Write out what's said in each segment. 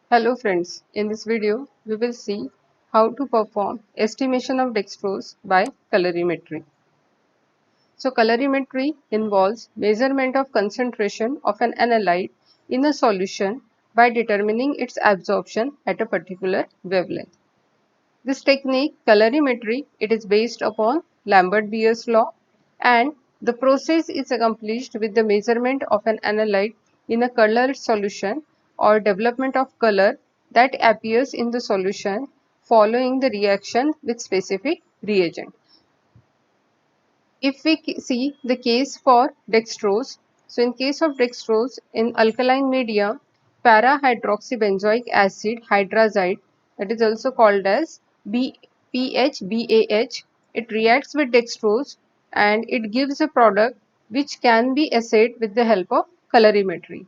Hello friends, in this video we will see how to perform estimation of dextrose by colorimetry. So colorimetry involves measurement of concentration of an analyte in a solution by determining its absorption at a particular wavelength. This technique, colorimetry, it is based upon Lambert-Beer's law, and the process is accomplished with the measurement of an analyte in a colored solution or development of color that appears in the solution following the reaction with specific reagent. If we see the case for dextrose, so in case of dextrose in alkaline media, para-hydroxybenzoic acid hydrazide, that is also called as PHBAH, it reacts with dextrose and it gives a product which can be assayed with the help of colorimetry.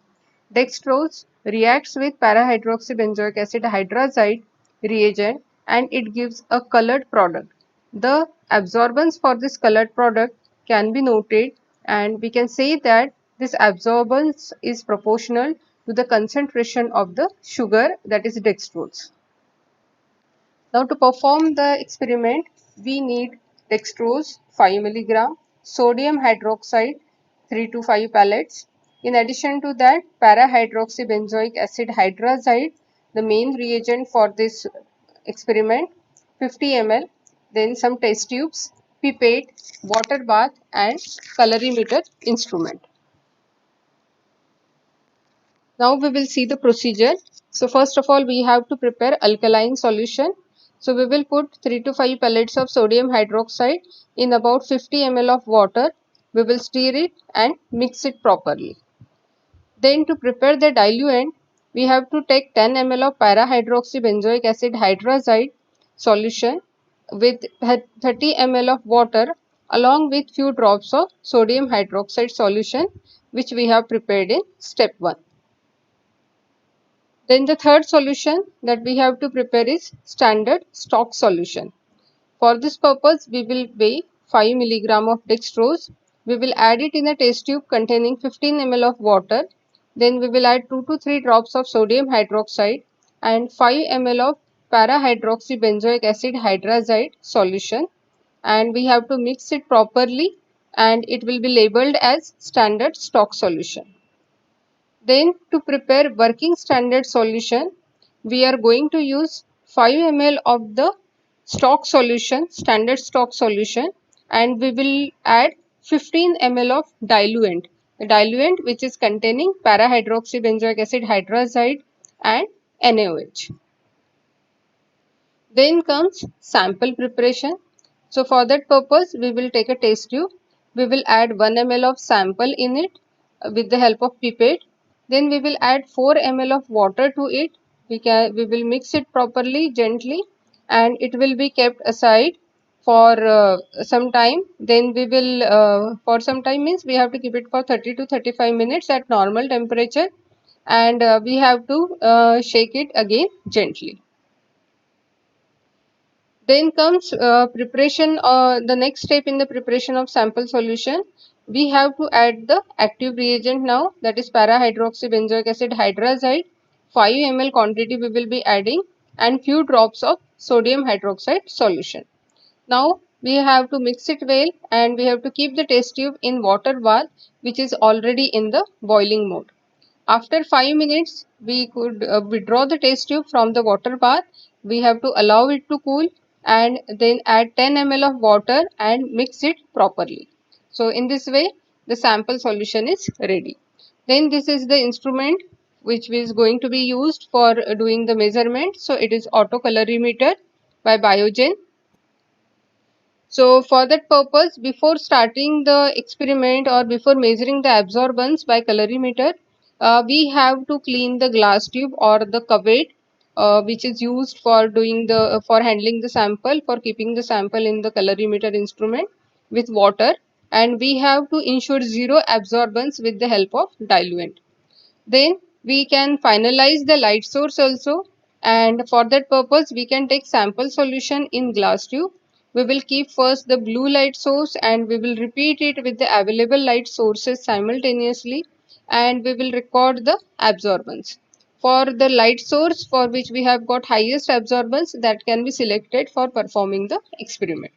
Dextrose reacts with para-hydroxybenzoic acid hydrazide reagent and it gives a colored product. The absorbance for this colored product can be noted, and we can say that this absorbance is proportional to the concentration of the sugar, that is dextrose. Now to perform the experiment, we need dextrose 5 mg, sodium hydroxide 3 to 5 pellets. In addition to that, para-hydroxybenzoic acid hydrazide, the main reagent for this experiment, 50 ml, then some test tubes, pipette, water bath and colorimeter instrument. Now we will see the procedure. So first of all, we have to prepare alkaline solution. So we will put 3 to 5 pellets of sodium hydroxide in about 50 ml of water. We will stir it and mix it properly. Then to prepare the diluent, we have to take 10 ml of para-hydroxybenzoic acid hydrazide solution with 30 ml of water along with few drops of sodium hydroxide solution which we have prepared in step 1. Then the third solution that we have to prepare is standard stock solution. For this purpose, we will weigh 5 mg of dextrose. We will add it in a test tube containing 15 ml of water. Then we will add 2 to 3 drops of sodium hydroxide and 5 ml of para-hydroxybenzoic acid hydrazide solution. And we have to mix it properly and it will be labeled as standard stock solution. Then to prepare working standard solution, we are going to use 5 ml of the stock solution, standard stock solution, and we will add 15 ml of diluent. The diluent which is containing para-hydroxybenzoic acid hydrazide and NaOH. Then comes sample preparation. So for that purpose, we will take a test tube. We will add 1 ml of sample in it with the help of pipette. Then we will add 4 ml of water to it. We will mix it properly, gently, and it will be kept aside for some time. Then we will, for some time means we have to keep it for 30 to 35 minutes at normal temperature, and we have to shake it again gently. Then comes preparation, the next step in the preparation of sample solution. We have to add the active reagent now, that is para-hydroxybenzoic acid hydrazide. 5 ml quantity we will be adding and few drops of sodium hydroxide solution. Now we have to mix it well and we have to keep the test tube in water bath which is already in the boiling mode. After 5 minutes, we could withdraw the test tube from the water bath. We have to allow it to cool and then add 10 ml of water and mix it properly. So in this way, the sample solution is ready. Then this is the instrument which is going to be used for doing the measurement. So it is autocolorimeter by Biogen. So for that purpose, before starting the experiment or before measuring the absorbance by colorimeter, we have to clean the glass tube or the cuvette which is used for doing the for handling the sample, for keeping the sample in the colorimeter instrument with water, and we have to ensure zero absorbance with the help of diluent. Then we can finalize the light source also, and for that purpose we can take sample solution in glass tube. We will keep first the blue light source and we will repeat it with the available light sources simultaneously, and we will record the absorbance. For the light source for which we have got highest absorbance, that can be selected for performing the experiment.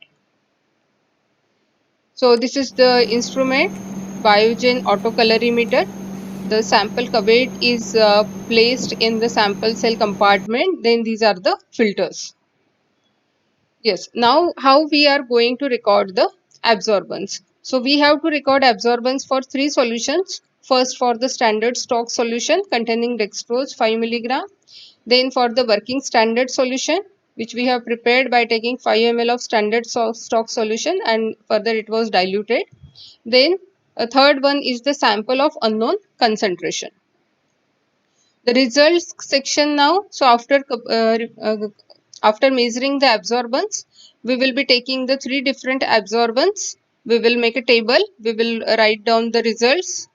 So this is the instrument, Biogen autocolorimeter. The sample cuvette is placed in the sample cell compartment. Then these are the filters. Yes, now how we are going to record the absorbance. So we have to record absorbance for three solutions. First for the standard stock solution containing dextrose 5 milligram. Then for the working standard solution, which we have prepared by taking 5 ml of standard stock solution and further it was diluted. Then a third one is the sample of unknown concentration. The results section now. So after measuring the absorbance, we will be taking the three different absorbance. We will make a table. We will write down the results.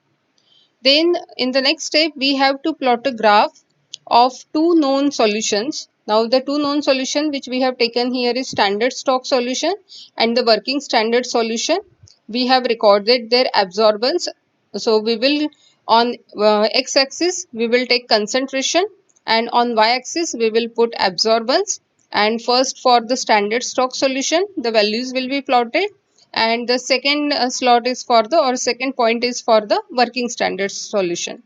Then in the next step, we have to plot a graph of two known solutions. Now the two known solution which we have taken here is standard stock solution and the working standard solution. We have recorded their absorbance. So we will on x-axis we will take concentration and on y-axis we will put absorbance. And first for the standard stock solution the values will be plotted, and the second slot is for the, or second point is for the working standard solution.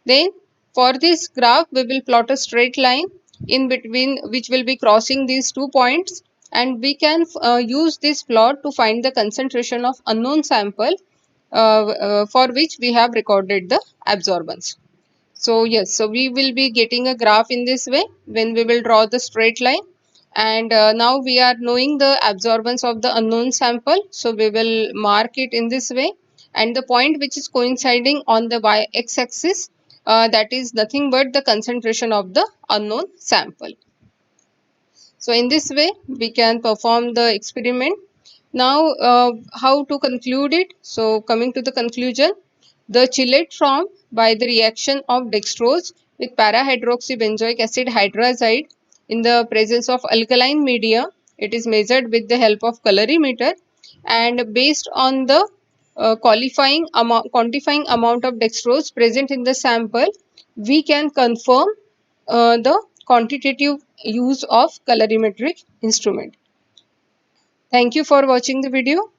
Then for this graph we will plot a straight line in between which will be crossing these 2 points, and we can use this plot to find the concentration of unknown sample for which we have recorded the absorbance. So yes, so we will be getting a graph in this way when we will draw the straight line. And now we are knowing the absorbance of the unknown sample. So we will mark it in this way. And the point which is coinciding on the y-axis, that is nothing but the concentration of the unknown sample. So in this way, we can perform the experiment. Now, how to conclude it? So coming to the conclusion, the chelate formed by the reaction of dextrose with para-hydroxybenzoic acid hydrazide in the presence of alkaline media. It is measured with the help of colorimeter, and based on the quantifying amount of dextrose present in the sample, we can confirm the quantitative use of colorimetric instrument. Thank you for watching the video.